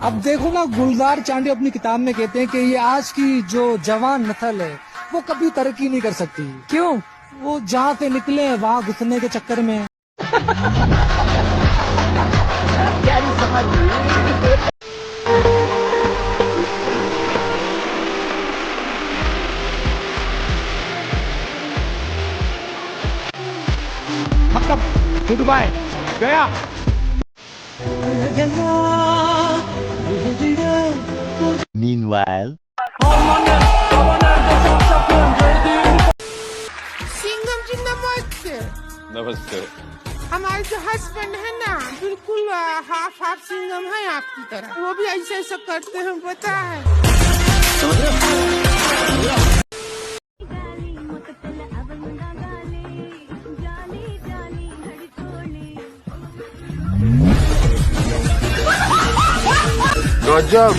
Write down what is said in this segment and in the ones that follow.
अब देखो ना, गुलजार चांडी अपनी किताब में कहते हैं कि ये आज की जो जवान नस्ल है वो कभी तरक्की नहीं कर सकती। क्यों? वो जहाँ से निकले हैं वहाँ घुसने के चक्कर में। मतलब दुबई गया। Meanwhile, सिंघम जी नमस्ते। नमस्ते। हमारे जो हस्बैंड है ना, बिल्कुल हाफ हाफ सिंघम है आपकी तरह। वो भी ऐसे ऐसा करते हैं, पता है। गजब।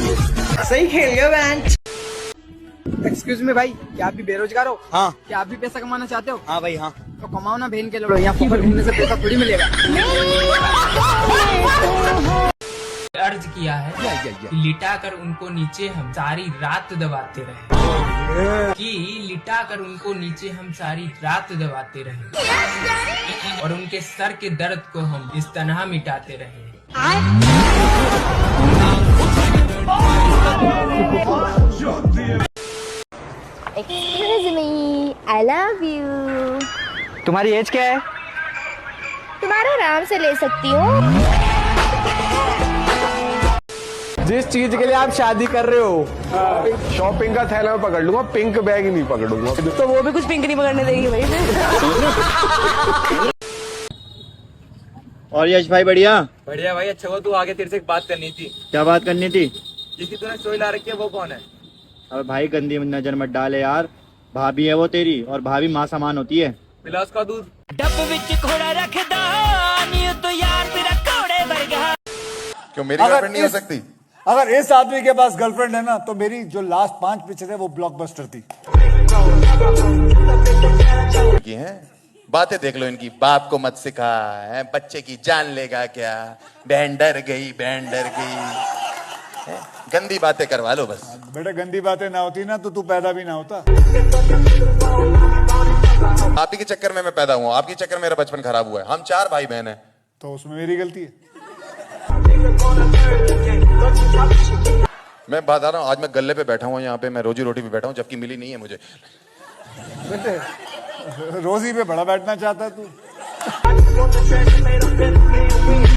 सही खेल गया बेंच। एक्सक्यूज मी भाई, क्या आप भी बेरोजगार हो? हाँ। क्या आप भी पैसा कमाना चाहते हो? हाँ भाई हाँ। तो कमाओ ना, बहन के लड़ो। यहाँ फुफर घूमने से पैसा थोड़ी मिलेगा। अर्ज किया है कि लिटा कर उनको नीचे हम सारी रात दबाते रहे, कि लिटा कर उनको नीचे हम सारी रात दबाते रहे और उनके सर के दर्द को हम इस तरह मिटाते रहे। Excuse me, I love you. तुम्हारी एज क्या है? तुम्हारा आराम से ले सकती हूँ। जिस चीज के लिए आप शादी कर रहे हो, शॉपिंग का थैला मैं पकड़ लूंगा, पिंक बैग ही नहीं पकड़ूंगा। तो वो भी कुछ पिंक नहीं पकड़ने देगी भाई। और यश भाई बढ़िया? बढ़िया भाई। अच्छा हुआ तू आगे, तेरे से एक बात करनी थी। क्या बात करनी थी? जिसकी तूने स्टोरी ला रखी है वो कौन है? अब भाई गंदी नजर मत डाले यार, भाभी है वो तेरी, और भाभी माँ समान होती है। पिला उसका दूध। क्यों मेरी गर्लफ्रेंड नहीं हो सकती? अगर इस आदमी के पास गर्लफ्रेंड है ना, तो मेरी जो लास्ट 5 पिक्चर है वो ब्लॉकबस्टर थी। की हैं बातें देख लो इनकी। बाप को मत सिखा है, बच्चे की जान लेगा क्या, बहन डर गई, बहन डर गई, गंदी बातें करवा लो बस। बेटा गंदी बातें ना होती ना तो तू पैदा भी ना होता। आप ही के चक्कर में मैं पैदा हुआ, आपके चक्कर में मेरा बचपन खराब हुआ है। हम 4 भाई बहन हैं। तो उसमें मेरी गलती है। मैं बता रहा हूँ, आज मैं गल्ले पे बैठा हूँ, यहाँ पे मैं रोजी रोटी पे बैठा हूँ, जबकि मिली नहीं है मुझे। बेटे रोजी पे बड़ा बैठना चाहता है तू।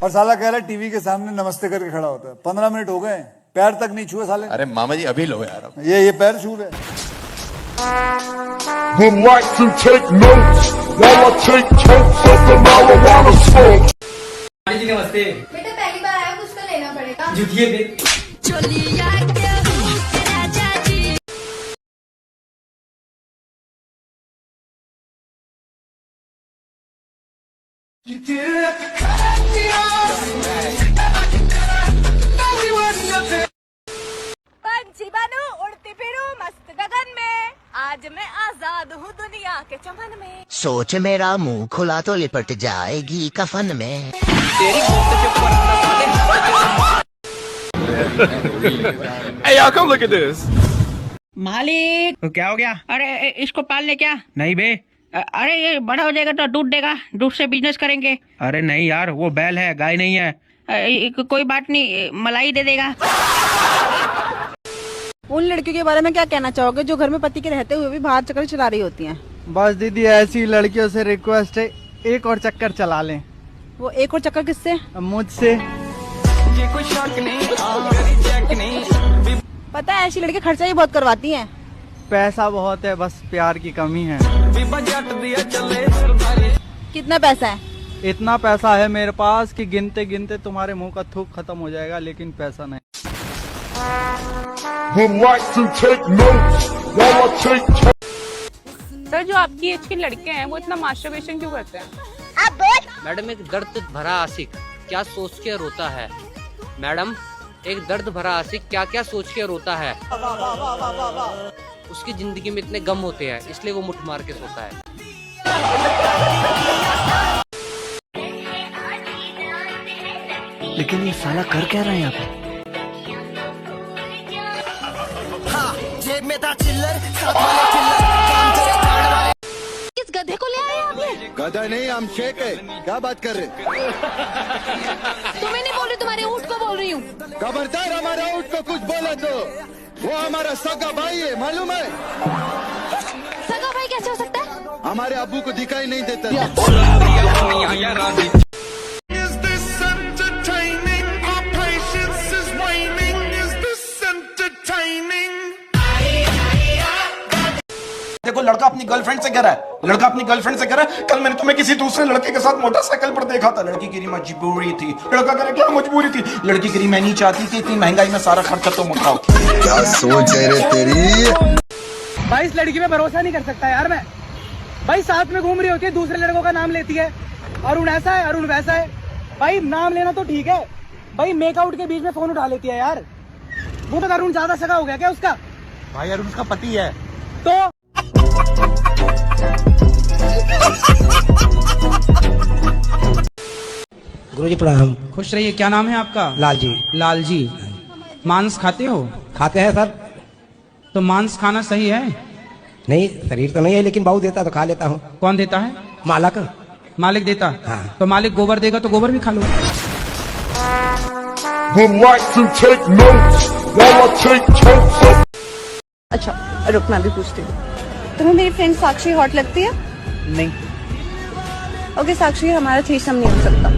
और साला कह रहा है टीवी के सामने नमस्ते करके खड़ा होता है। 15 मिनट हो गए, पैर तक नहीं छुए साले। अरे मामा जी अभी लो यार। ये पैर छू रहे। Would like to take notes while I take totes of the marijuana smoke. जी नमस्ते। बेटा पहली बार आया, कुछ तो लेना पड़ेगा। जुटिए भी। पंछी बनूं, उड़ती फिरूं मस्त गगन में, आज मैं आजाद हूँ दुनिया के चमन में। सोच मेरा मुंह खुला तो लिपट जाएगी कफन में। Hey y'all, come look at this. मालिक क्या हो गया? अरे इसको पाल ले क्या? नहीं बे। अरे ये बड़ा हो जाएगा तो दूध देगा, दूध से बिजनेस करेंगे। अरे नहीं यार, वो बैल है, गाय नहीं है। कोई बात नहीं, मलाई दे देगा। उन लड़कियों के बारे में क्या कहना चाहोगे जो घर में पति के रहते हुए भी बाहर चक्कर चला रही होती हैं? बस दीदी ऐसी लड़कियों से रिक्वेस्ट है, एक और चक्कर चला लें। वो एक और चक्कर किससे? मुझसे। पता है ऐसी लड़की खर्चा ही बहुत करवाती हैं। पैसा बहुत है, बस प्यार की कमी है। कितना पैसा है? इतना पैसा है मेरे पास कि गिनते गिनते तुम्हारे मुंह का थूक खत्म हो जाएगा, लेकिन पैसा नहीं। Would like to take notes while I take totes. Sir जो आपकी एज के लड़के हैं वो इतना मास्टरबेशन क्यों करते हैं? मैडम एक दर्द भरा आशिक क्या सोच के रोता है। मैडम एक दर्द भरा आशिक क्या क्या सोच के रोता है। उसकी जिंदगी में इतने गम होते हैं, इसलिए वो मुठ मार के सोता है। लेकिन ये साला कर क्या रहा है यहाँ पे? गधा नहीं, हम शेख है। क्या बात कर रहे? तुम्हें नहीं बोल रही, तुम्हारे ऊँट को बोल रही हूँ। खबरदार हमारा ऊँट को कुछ बोला तो वो हमारा सगा भाई है, मालूम है? सगा भाई कैसे हो सकता है? हमारे अब्बू को दिखाई नहीं देता। देखो लड़का अपनी गर्लफ्रेंड से कह रहा है, कल मैंने तुम्हें किसी दूसरे लड़के के साथ मोटरसाइकिल पर देखा था। लड़की गिरी मजबूरी थी। लड़का कह रहा क्या मजबूरी थी? लड़की गिरी मैं नहीं चाहती थी इतनी महंगाई में सारा खर्चा तुम उठाओ। क्या सोच है रे तेरी? भाई इस लड़की पे भरोसा नहीं कर सकता यार मैं। भाई साथ में घूम रही होती है, दूसरे लड़कों का नाम लेती है। अरुण ऐसा है, अरुण वैसा है। भाई नाम लेना तो ठीक है, भाई मेकआउट के बीच में फोन उठा लेती है यार। वो तो अरुण ज्यादा सगा हो गया क्या उसका? भाई अरुण उसका पति है। तो गुरुजी प्रणाम। खुश रहिए। क्या नाम है आपका? लाल जी। लाल जी, मांस खाते हो? खाते हैं सर। तो मांस खाना सही है? नहीं, शरीर तो नहीं है, लेकिन बहुत देता तो खा लेता हूँ। कौन देता है? मालक। मालिक देता? हाँ। तो मालिक गोबर देगा तो गोबर भी खा लो। अच्छा रुकना भी पूछती हूँ, तुम्हें मेरी फ्रेंड साक्षी हॉट लगती है? नहीं। ओके साक्षी, हमारा थ्रीसम नहीं हो सकता।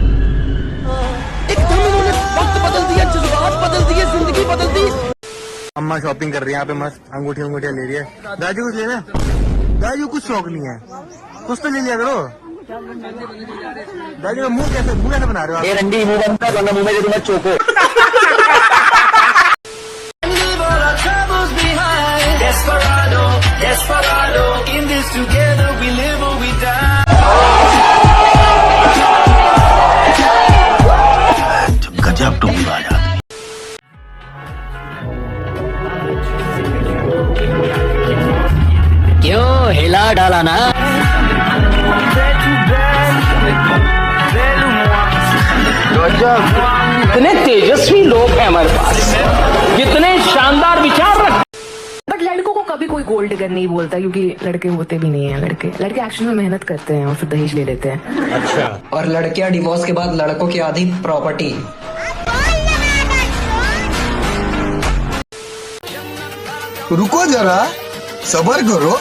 एकदम इन्होंने वक्त बदल दिया, जज्बात बदल दिए, जिंदगी बदल दी। अम्मा शॉपिंग कर रही है यहाँ पे, मस्त अंगूठियां ले रही है। राजू कुछ लेना? राजू कुछ शौक नहीं है, कुछ तो ले लिया करो। राजू का मुंह कैसे बना रहे हो आप? रंडी मुंह बनता है, मुंह में तुम्हें चोको। गजब टोपी बाजा। क्यों हिला डाला ना? इतने तेजस्वी लोग हैं हमारे पास, कितने शानदार विचार रख। बट लड़कों को कभी कोई गोल्ड डिगर नहीं बोलता, क्योंकि लड़के होते भी नहीं है। लड़के एक्चुअली में मेहनत करते हैं और फिर दहेज ले लेते हैं। अच्छा। और लड़कियां डिवोर्स के बाद लड़कों की आधी प्रॉपर्टी। रुको जरा, सबर करो।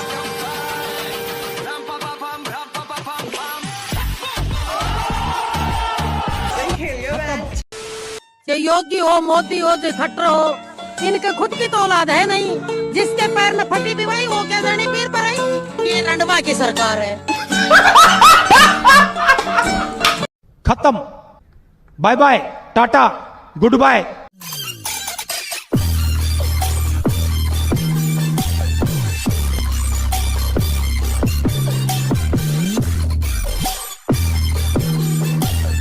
योगी हो, मोदी हो, खट्टर हो, इनके खुद की तो औलाद है नहीं। जिसके पैर में फटी भी भाई वो क्या जाने पीर पर आई। ये रंडवा की सरकार है। खत्म। Bye bye, tata, good bye.